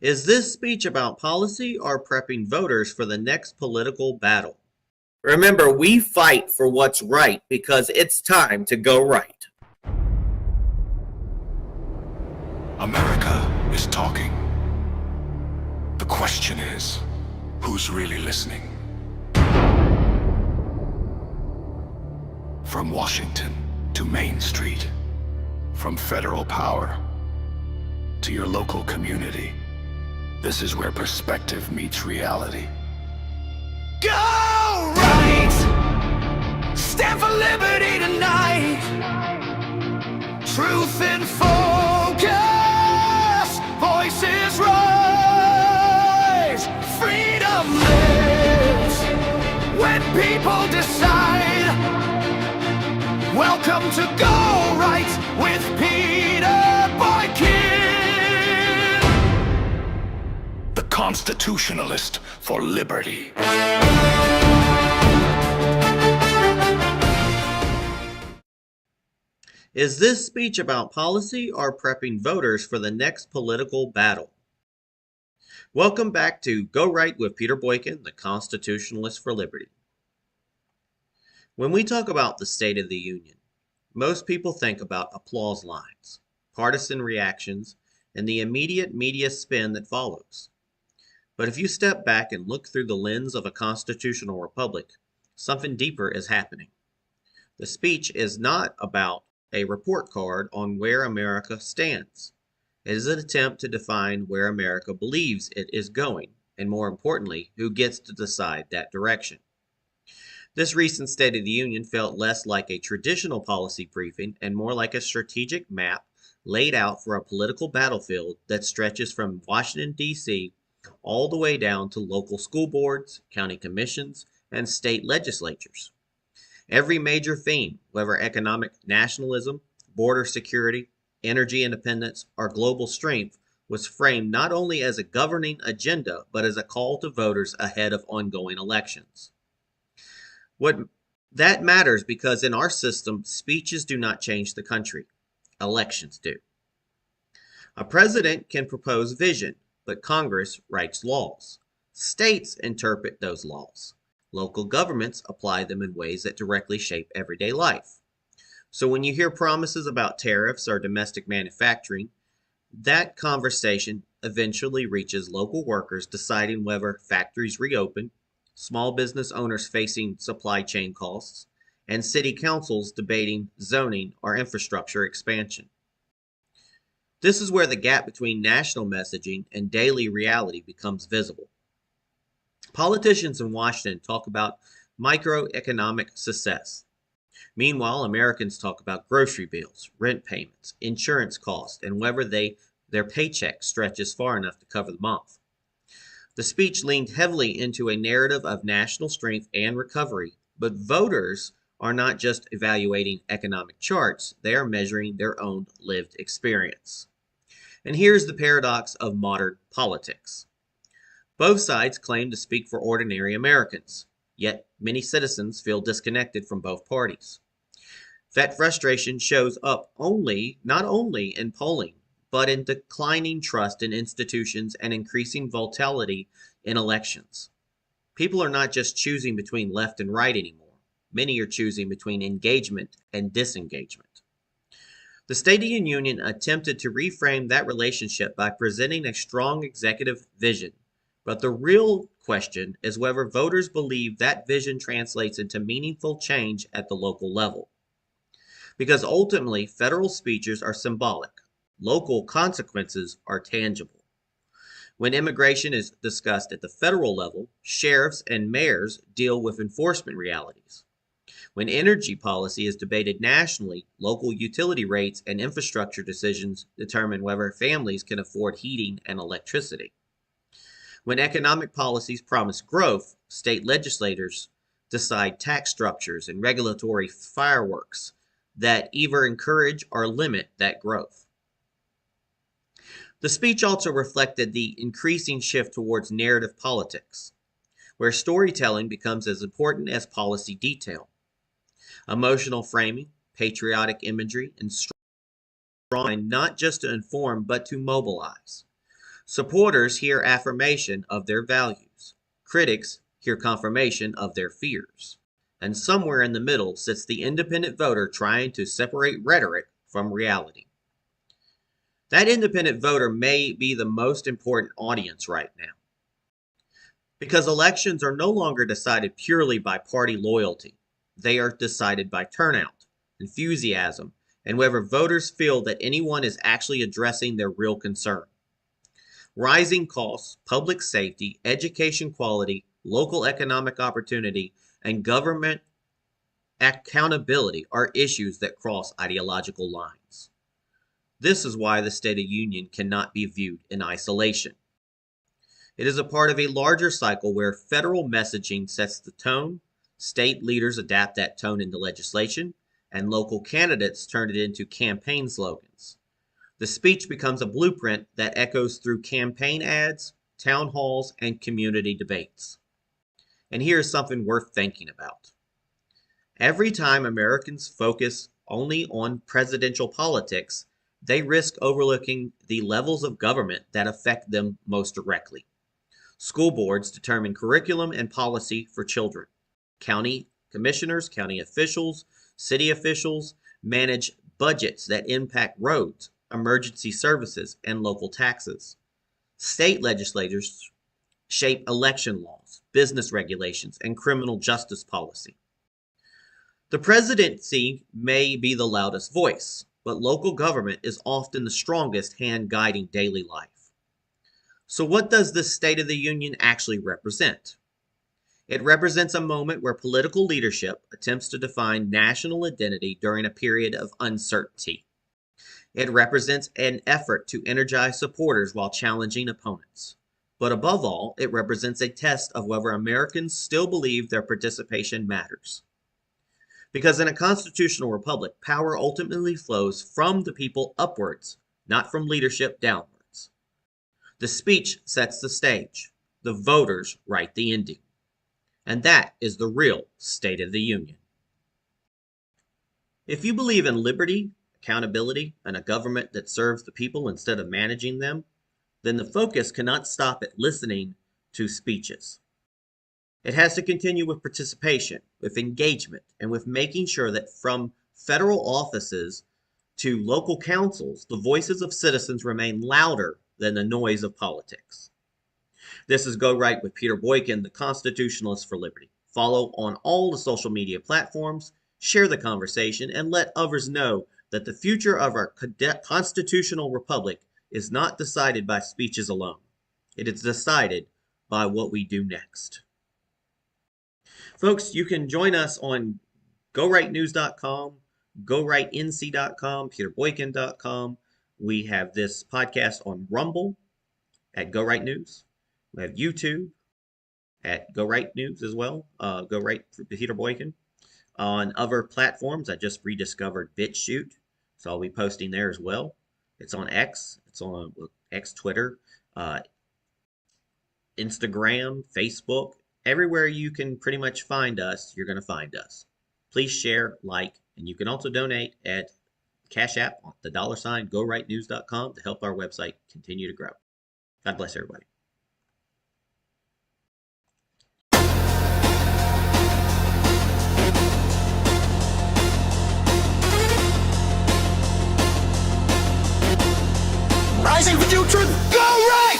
Is this speech about policy or prepping voters for the next political battle? Remember, we fight for what's right because it's time to go right. America is talking. The question is, who's really listening? From Washington to Main Street, from federal power to your local community, this is where perspective meets reality. Go right! Stand for liberty tonight! Truth in focus! Voices rise! Freedom lives when people decide. Welcome to Go Right with Peter Boykin, the Constitutionalist for liberty. Is this speech about policy or prepping voters for the next political battle? Welcome back to Go Right with Peter Boykin, the Constitutionalist for liberty. When we talk about the State of the Union, most people think about applause lines, partisan reactions, and the immediate media spin that follows. But if you step back and look through the lens of a constitutional republic, something deeper is happening. The speech is not about a report card on where America stands. It is an attempt to define where America believes it is going, and more importantly, who gets to decide that direction. This recent State of the Union felt less like a traditional policy briefing and more like a strategic map laid out for a political battlefield that stretches from Washington, D.C. all the way down to local school boards, county commissions, and state legislatures. Every major theme, whether economic nationalism, border security, energy independence, or global strength, was framed not only as a governing agenda, but as a call to voters ahead of ongoing elections. That matters because in our system, speeches do not change the country. Elections do. A president can propose vision, but Congress writes laws. States interpret those laws. Local governments apply them in ways that directly shape everyday life. So when you hear promises about tariffs or domestic manufacturing, that conversation eventually reaches local workers deciding whether factories reopen, small business owners facing supply chain costs, and city councils debating zoning or infrastructure expansion. This is where the gap between national messaging and daily reality becomes visible. Politicians in Washington talk about microeconomic success. Meanwhile, Americans talk about grocery bills, rent payments, insurance costs, and whether their paycheck stretches far enough to cover the month. The speech leaned heavily into a narrative of national strength and recovery, but voters are not just evaluating economic charts, they are measuring their own lived experience. And here's the paradox of modern politics. Both sides claim to speak for ordinary Americans, yet many citizens feel disconnected from both parties. That frustration shows up not only in polling, but in declining trust in institutions and increasing volatility in elections. People are not just choosing between left and right anymore. Many are choosing between engagement and disengagement. The State of the Union attempted to reframe that relationship by presenting a strong executive vision, but the real question is whether voters believe that vision translates into meaningful change at the local level. Because ultimately, federal speeches are symbolic. Local consequences are tangible. When immigration is discussed at the federal level, sheriffs and mayors deal with enforcement realities. When energy policy is debated nationally, local utility rates and infrastructure decisions determine whether families can afford heating and electricity. When economic policies promise growth, state legislators decide tax structures and regulatory fireworks that either encourage or limit that growth. The speech also reflected the increasing shift towards narrative politics, where storytelling becomes as important as policy detail. Emotional framing, patriotic imagery, and strong not just to inform but to mobilize. Supporters hear affirmation of their values. Critics hear confirmation of their fears. And somewhere in the middle sits the independent voter trying to separate rhetoric from reality. That independent voter may be the most important audience right now, because elections are no longer decided purely by party loyalty. They are decided by turnout, enthusiasm, and whether voters feel that anyone is actually addressing their real concern. Rising costs, public safety, education quality, local economic opportunity, and government accountability are issues that cross ideological lines. This is why the State of the Union cannot be viewed in isolation. It is a part of a larger cycle where federal messaging sets the tone, state leaders adapt that tone into legislation, and local candidates turn it into campaign slogans. The speech becomes a blueprint that echoes through campaign ads, town halls, and community debates. And here's something worth thinking about. Every time Americans focus only on presidential politics, they risk overlooking the levels of government that affect them most directly. School boards determine curriculum and policy for children. County commissioners, county officials, city officials manage budgets that impact roads, emergency services, and local taxes. State legislators shape election laws, business regulations, and criminal justice policy. The presidency may be the loudest voice, but local government is often the strongest hand guiding daily life. So what does this State of the Union actually represent? It represents a moment where political leadership attempts to define national identity during a period of uncertainty. It represents an effort to energize supporters while challenging opponents. But above all, it represents a test of whether Americans still believe their participation matters. Because in a constitutional republic, power ultimately flows from the people upwards, not from leadership downwards. The speech sets the stage. The voters write the ending. And that is the real State of the Union. If you believe in liberty, accountability, and a government that serves the people instead of managing them, then the focus cannot stop at listening to speeches. It has to continue with participation, with engagement, and with making sure that from federal offices to local councils, the voices of citizens remain louder than the noise of politics. This is Go Right with Peter Boykin, the Constitutionalist for Liberty. Follow on all the social media platforms, share the conversation, and let others know that the future of our constitutional republic is not decided by speeches alone. It is decided by what we do next. Folks, you can join us on GoRightNews.com, GoRightNC.com, PeterBoykin.com. We have this podcast on Rumble at Go Right News. We have YouTube at Go Right News as well, Go Right for Peter Boykin. On other platforms, I just rediscovered BitChute, so I'll be posting there as well. It's on X, it's on X Twitter, Instagram, Facebook. Everywhere you can pretty much find us, you're going to find us. Please share, like, and you can also donate at Cash App on the $ GoRightNews.com to help our website continue to grow. God bless everybody. Rising for future, go right!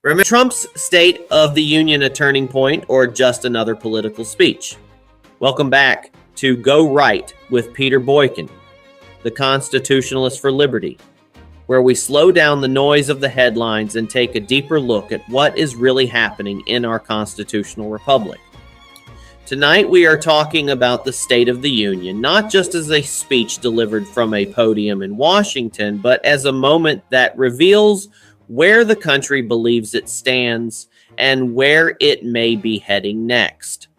Remember, Trump's State of the Union a turning point or just another political speech? Welcome back to Go Right with Peter Boykin, the Constitutionalist for Liberty, where we slow down the noise of the headlines and take a deeper look at what is really happening in our constitutional republic. Tonight we are talking about the State of the Union, not just as a speech delivered from a podium in Washington, but as a moment that reveals where the country believes it stands and where it may be heading next.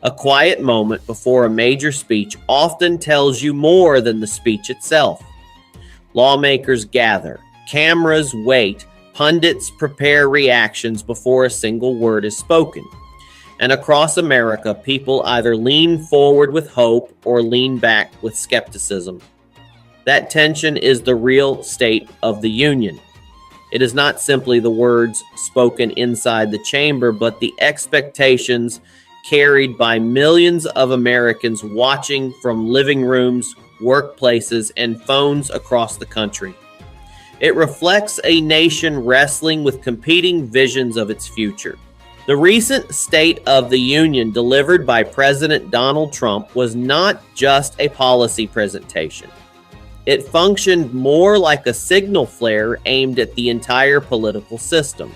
A quiet moment before a major speech often tells you more than the speech itself. Lawmakers gather, cameras wait, pundits prepare reactions before a single word is spoken. And across America, people either lean forward with hope or lean back with skepticism. That tension is the real state of the union. It is not simply the words spoken inside the chamber, but the expectations carried by millions of Americans watching from living rooms, workplaces, and phones across the country. It reflects a nation wrestling with competing visions of its future. The recent State of the Union delivered by President Donald Trump was not just a policy presentation. It functioned more like a signal flare aimed at the entire political system,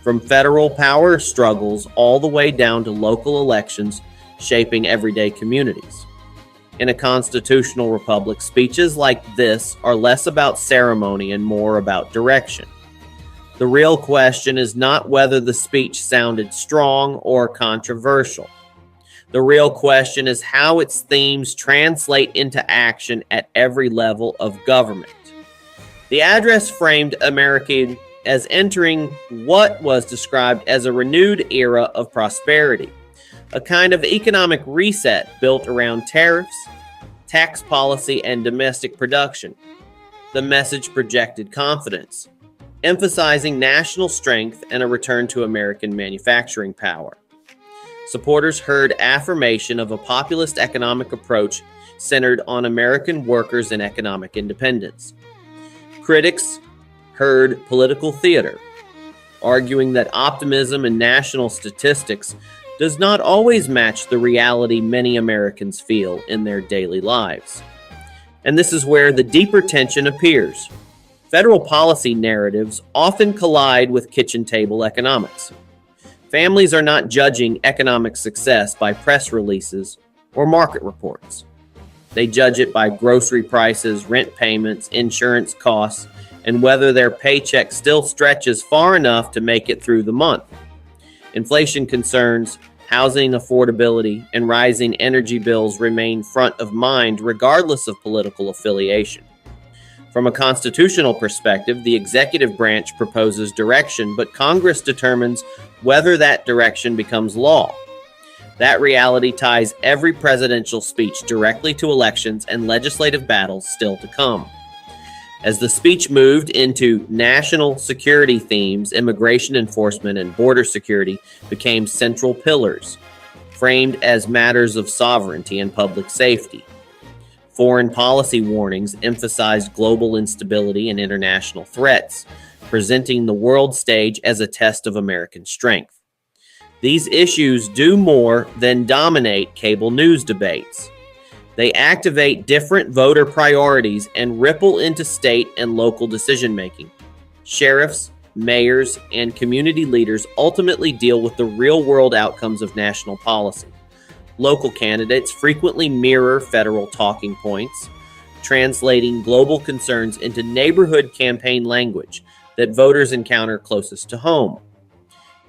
from federal power struggles all the way down to local elections shaping everyday communities. In a constitutional republic, speeches like this are less about ceremony and more about direction. The real question is not whether the speech sounded strong or controversial. The real question is how its themes translate into action at every level of government. The address framed America as entering what was described as a renewed era of prosperity, a kind of economic reset built around tariffs, tax policy, and domestic production. The message projected confidence, emphasizing national strength and a return to American manufacturing power. Supporters heard affirmation of a populist economic approach centered on American workers and economic independence. Critics heard political theater, arguing that optimism and national statistics does not always match the reality many Americans feel in their daily lives. And this is where the deeper tension appears. Federal policy narratives often collide with kitchen table economics. Families are not judging economic success by press releases or market reports. They judge it by grocery prices, rent payments, insurance costs, and whether their paycheck still stretches far enough to make it through the month. Inflation concerns, housing affordability, and rising energy bills remain front of mind regardless of political affiliation. From a constitutional perspective, the executive branch proposes direction, but Congress determines whether that direction becomes law. That reality ties every presidential speech directly to elections and legislative battles still to come. As the speech moved into national security themes, immigration enforcement and border security became central pillars, framed as matters of sovereignty and public safety. Foreign policy warnings emphasized global instability and international threats, presenting the world stage as a test of American strength. These issues do more than dominate cable news debates. They activate different voter priorities and ripple into state and local decision-making. Sheriffs, mayors, and community leaders ultimately deal with the real-world outcomes of national policy. Local candidates frequently mirror federal talking points, translating global concerns into neighborhood campaign language that voters encounter closest to home.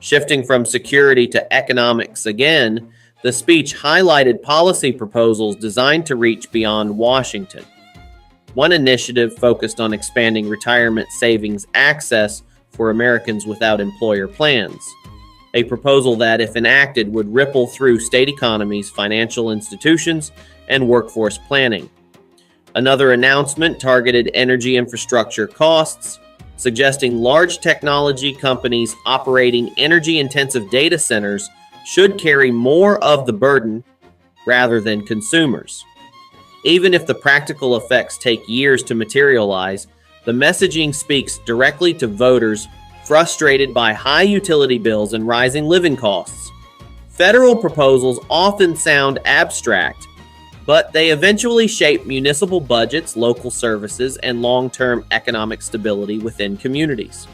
Shifting from security to economics again, the speech highlighted policy proposals designed to reach beyond Washington. One initiative focused on expanding retirement savings access for Americans without employer plans, a proposal that, if enacted, would ripple through state economies, financial institutions, and workforce planning. Another announcement targeted energy infrastructure costs, suggesting large technology companies operating energy-intensive data centers should carry more of the burden rather than consumers. Even if the practical effects take years to materialize, the messaging speaks directly to voters frustrated by high utility bills and rising living costs. Federal proposals often sound abstract, but they eventually shape municipal budgets, local services, and long-term economic stability within communities.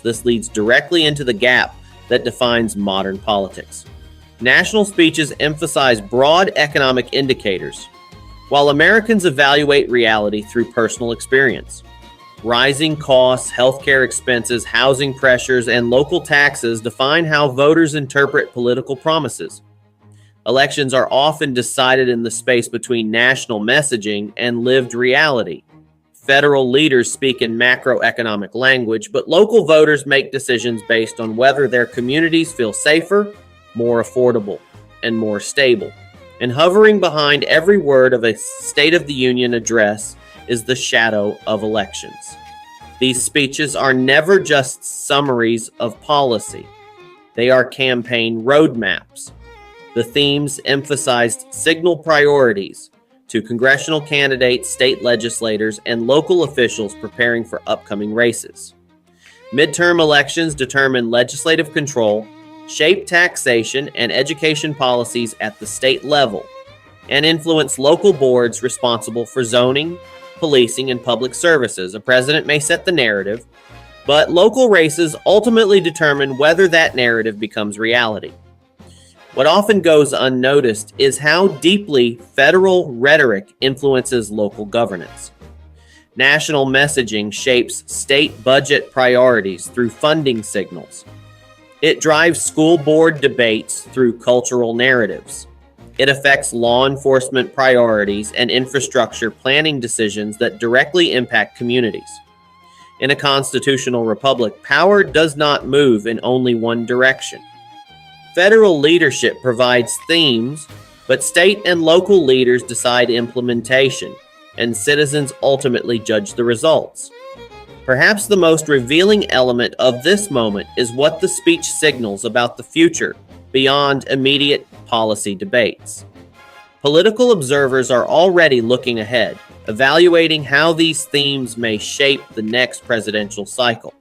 This leads directly into the gap that defines modern politics. National speeches emphasize broad economic indicators, while Americans evaluate reality through personal experience. Rising costs, healthcare expenses, housing pressures, and local taxes define how voters interpret political promises. Elections are often decided in the space between national messaging and lived reality. Federal leaders speak in macroeconomic language, but local voters make decisions based on whether their communities feel safer, more affordable, and more stable. And hovering behind every word of a State of the Union address is the shadow of elections. These speeches are never just summaries of policy. They are campaign roadmaps. The themes emphasized signal priorities to congressional candidates, state legislators, and local officials preparing for upcoming races. Midterm elections determine legislative control, shape taxation and education policies at the state level, and influence local boards responsible for zoning, policing, and public services. A president may set the narrative, but local races ultimately determine whether that narrative becomes reality. What often goes unnoticed is how deeply federal rhetoric influences local governance. National messaging shapes state budget priorities through funding signals. It drives school board debates through cultural narratives. It affects law enforcement priorities and infrastructure planning decisions that directly impact communities. In a constitutional republic, power does not move in only one direction. Federal leadership provides themes, but state and local leaders decide implementation, and citizens ultimately judge the results. Perhaps the most revealing element of this moment is what the speech signals about the future beyond immediate policy debates. Political observers are already looking ahead, evaluating how these themes may shape the next presidential cycle.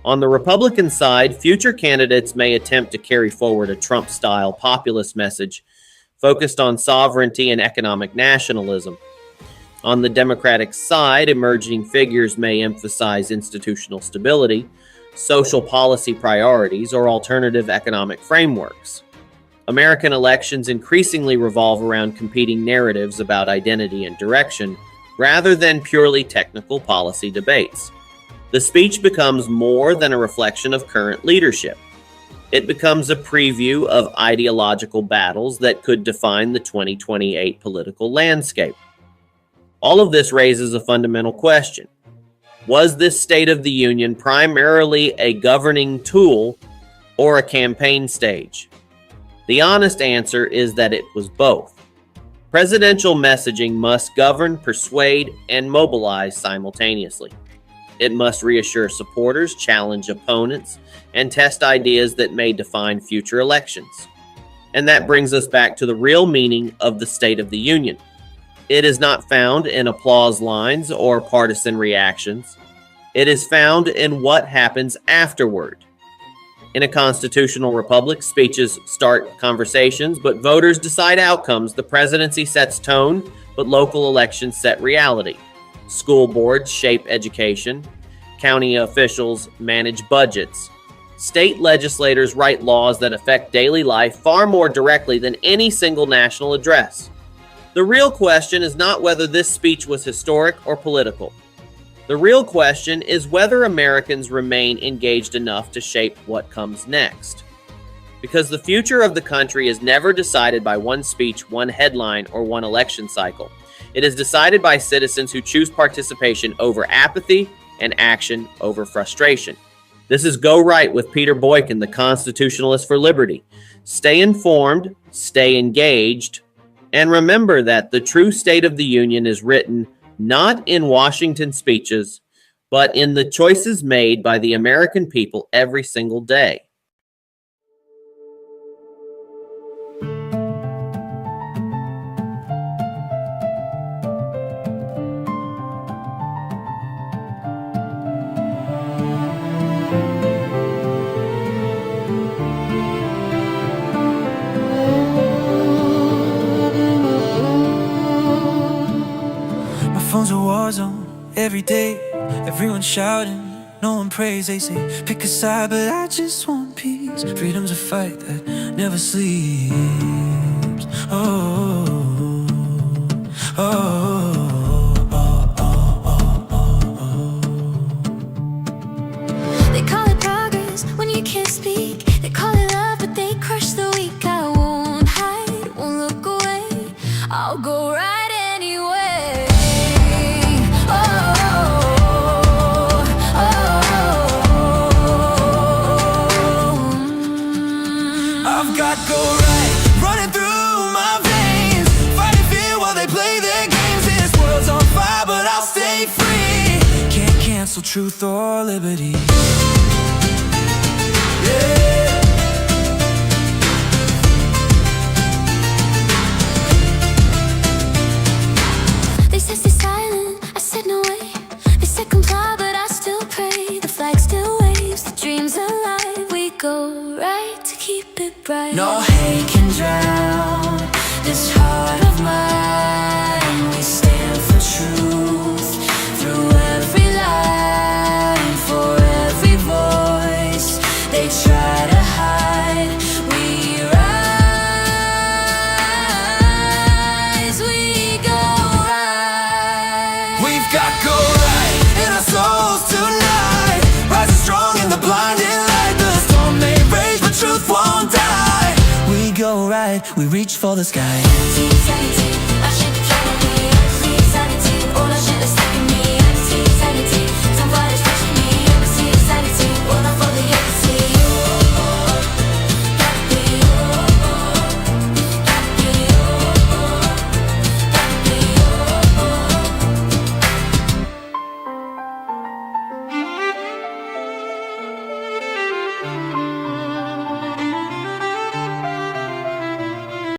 On the Republican side, future candidates may attempt to carry forward a Trump-style populist message focused on sovereignty and economic nationalism. On the Democratic side, emerging figures may emphasize institutional stability, social policy priorities, or alternative economic frameworks. American elections increasingly revolve around competing narratives about identity and direction, rather than purely technical policy debates. The speech becomes more than a reflection of current leadership. It becomes a preview of ideological battles that could define the 2028 political landscape. All of this raises a fundamental question. Was this State of the Union primarily a governing tool or a campaign stage? The honest answer is that it was both. Presidential messaging must govern, persuade, and mobilize simultaneously. It must reassure supporters, challenge opponents, and test ideas that may define future elections. And that brings us back to the real meaning of the State of the Union. It is not found in applause lines or partisan reactions. It is found in what happens afterward. In a constitutional republic, speeches start conversations, but voters decide outcomes. The presidency sets tone, but local elections set reality. School boards shape education. County officials manage budgets. State legislators write laws that affect daily life far more directly than any single national address. The real question is not whether this speech was historic or political. The real question is whether Americans remain engaged enough to shape what comes next. Because the future of the country is never decided by one speech, one headline, or one election cycle. It is decided by citizens who choose participation over apathy and action over frustration. This is Go Right with Peter Boykin, the Constitutionalist for Liberty. Stay informed, stay engaged, and remember that the true State of the Union is written not in Washington speeches, but in the choices made by the American people every single day. every day, everyone shouting, no one prays. They say, pick a side, but I just want peace. Freedom's a fight that never sleeps. Oh, oh, oh, oh, oh, oh. They call it progress when you can't speak. They call it love, but they crush the weak. I won't hide, won't look away. I'll go right anyway. Oh, oh, oh. I've got go right running through my veins, fighting fear while they play their games. This world's on fire, but I'll stay free. Can't cancel truth or liberty. Yeah. They said stay silent, I said no way. They said comply, but I still pray. The flag still waves, the dream's alive. We go right to keep it bright. No hate can drown this heart of mine. We stand for truth through every line, for every voice they try to hide. We rise, we go right. We've got go right in our souls tonight, rising strong in the blinding light. The storm may rage, but truth won't die. We go right, we reach for the sky.